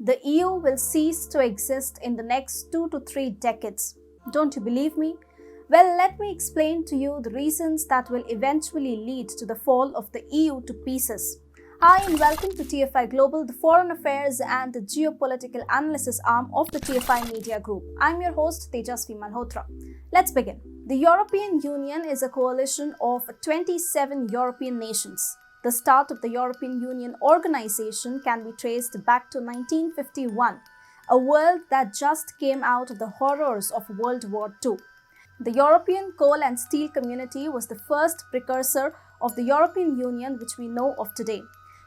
The EU will cease to exist in the next 2 to 3 decades. Don't you believe me? Well, let me explain to you the reasons that will eventually lead to the fall of the EU to pieces. Hi and welcome to TFI Global, the foreign affairs and the geopolitical analysis arm of the TFI Media Group. I'm your host, Tejasvi Malhotra. Let's begin. The European Union is a coalition of 27 European nations. The start of the European Union organization can be traced back to 1951, a world that just came out of the horrors of World War II. The European Coal and Steel Community was the first precursor of the European Union which we know of today.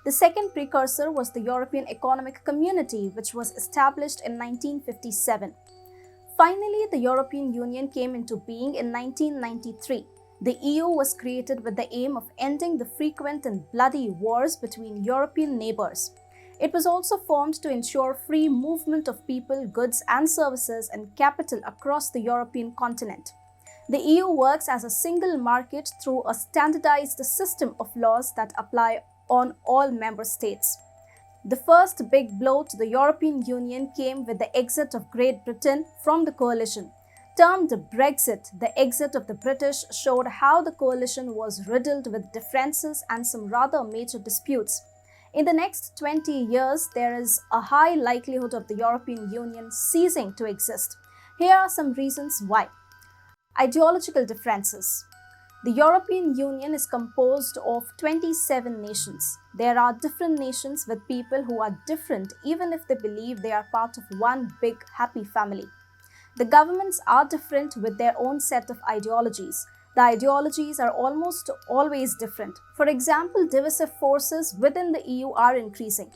The second precursor was the European Economic Community, which was established in 1957. Finally, the European Union came into being in 1993. The EU was created with the aim of ending the frequent and bloody wars between European neighbors. It was also formed to ensure free movement of people, goods and services and capital across the European continent. The EU works as a single market through a standardized system of laws that apply on all member states. The first big blow to the European Union came with the exit of Great Britain from the coalition. Termed Brexit, the exit of the British showed how the coalition was riddled with differences and some rather major disputes. In the next 20 years, there is a high likelihood of the European Union ceasing to exist. Here are some reasons why. Ideological differences. The European Union is composed of 27 nations. There are different nations with people who are different even if they believe they are part of one big happy family. The governments are different with their own set of ideologies. The ideologies are almost always different. For example, divisive forces within the EU are increasing.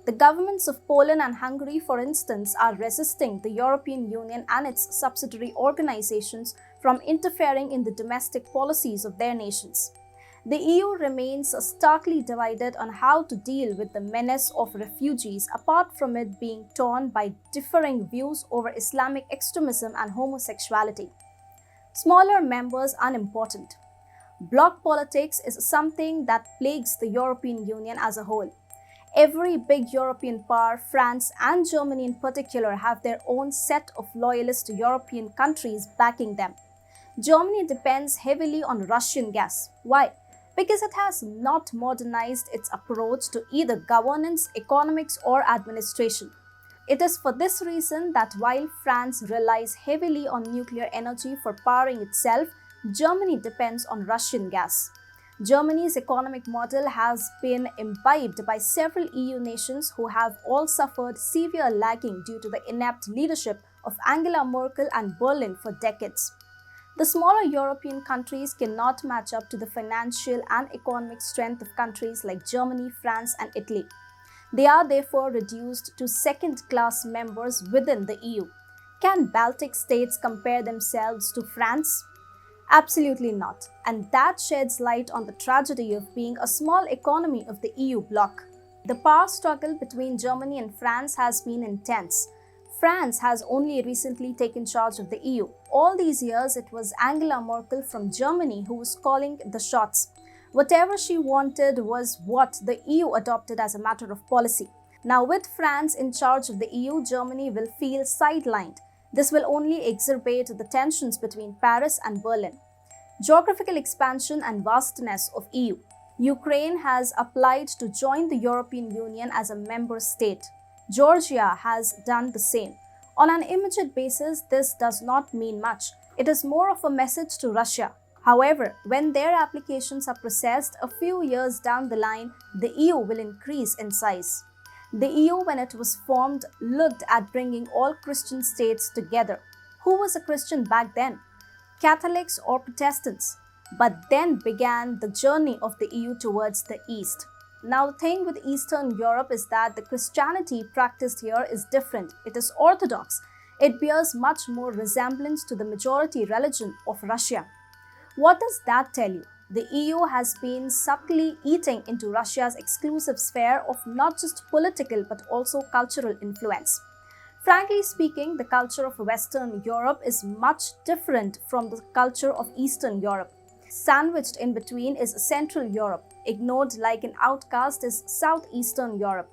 The governments of Poland and Hungary, for instance, are resisting the European Union and its subsidiary organizations from interfering in the domestic policies of their nations. The EU remains starkly divided on how to deal with the menace of refugees, apart from it being torn by differing views over Islamic extremism and homosexuality. Smaller members unimportant. Bloc politics is something that plagues the European Union as a whole. Every big European power, France and Germany in particular, have their own set of loyalist European countries backing them. Germany depends heavily on Russian gas. Why? Because it has not modernized its approach to either governance, economics or administration. It is for this reason that while France relies heavily on nuclear energy for powering itself, Germany depends on Russian gas. Germany's economic model has been imbibed by several EU nations who have all suffered severe lagging due to the inept leadership of Angela Merkel and Berlin for decades. The smaller European countries cannot match up to the financial and economic strength of countries like Germany, France and Italy. They are therefore reduced to second-class members within the EU. Can Baltic states compare themselves to France? Absolutely not, and that sheds light on the tragedy of being a small economy of the EU bloc. The power struggle between Germany and France has been intense. France has only recently taken charge of the EU. All these years, it was Angela Merkel from Germany who was calling the shots. Whatever she wanted was what the EU adopted as a matter of policy. Now, with France in charge of the EU, Germany will feel sidelined. This will only exacerbate the tensions between Paris and Berlin. Geographical expansion and vastness of EU. Ukraine has applied to join the European Union as a member state. Georgia has done the same. On an immediate basis, this does not mean much. It is more of a message to Russia. However, when their applications are processed a few years down the line, the EU will increase in size. The EU, when it was formed, looked at bringing all Christian states together. Who was a Christian back then? Catholics or Protestants? But then began the journey of the EU towards the East. Now, the thing with Eastern Europe is that the Christianity practiced here is different. It is orthodox. It bears much more resemblance to the majority religion of Russia. What does that tell you? The EU has been subtly eating into Russia's exclusive sphere of not just political but also cultural influence. Frankly speaking, the culture of Western Europe is much different from the culture of Eastern Europe. Sandwiched in between is Central Europe. Ignored like an outcast is Southeastern Europe.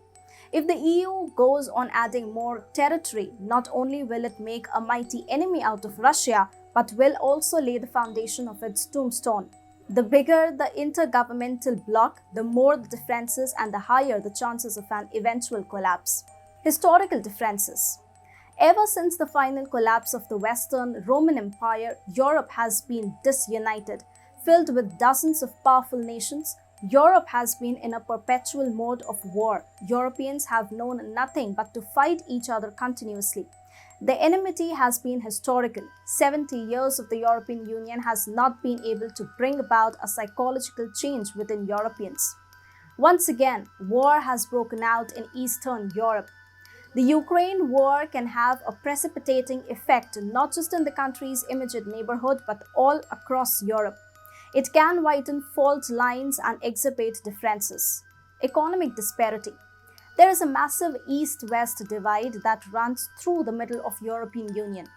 If the EU goes on adding more territory, not only will it make a mighty enemy out of Russia, but will also lay the foundation of its tombstone. The bigger the intergovernmental bloc, the more the differences and the higher the chances of an eventual collapse. Historical differences. Ever since the final collapse of the Western Roman Empire, Europe has been disunited. Filled with dozens of powerful nations, Europe has been in a perpetual mode of war. Europeans have known nothing but to fight each other continuously. The enmity has been historical. 70 years of the European Union has not been able to bring about a psychological change within Europeans. Once again, war has broken out in Eastern Europe. The Ukraine war can have a precipitating effect not just in the country's immediate neighborhood but all across Europe. It can widen fault lines and exacerbate differences. Economic disparity. There is a massive east-west divide that runs through the middle of European Union.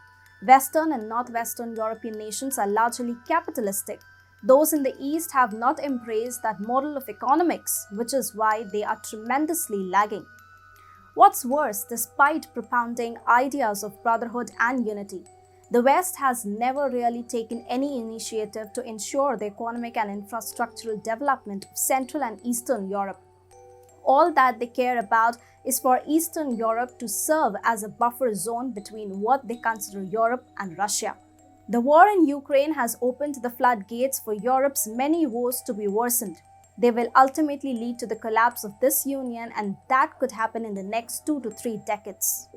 Western and northwestern European nations are largely capitalistic. Those in the east have not embraced that model of economics, which is why they are tremendously lagging. What's worse, despite propounding ideas of brotherhood and unity, the West has never really taken any initiative to ensure the economic and infrastructural development of Central and Eastern Europe. All that they care about is for Eastern Europe to serve as a buffer zone between what they consider Europe and Russia. The war in Ukraine has opened the floodgates for Europe's many woes to be worsened. They will ultimately lead to the collapse of this union, and that could happen in the next 2 to 3 decades.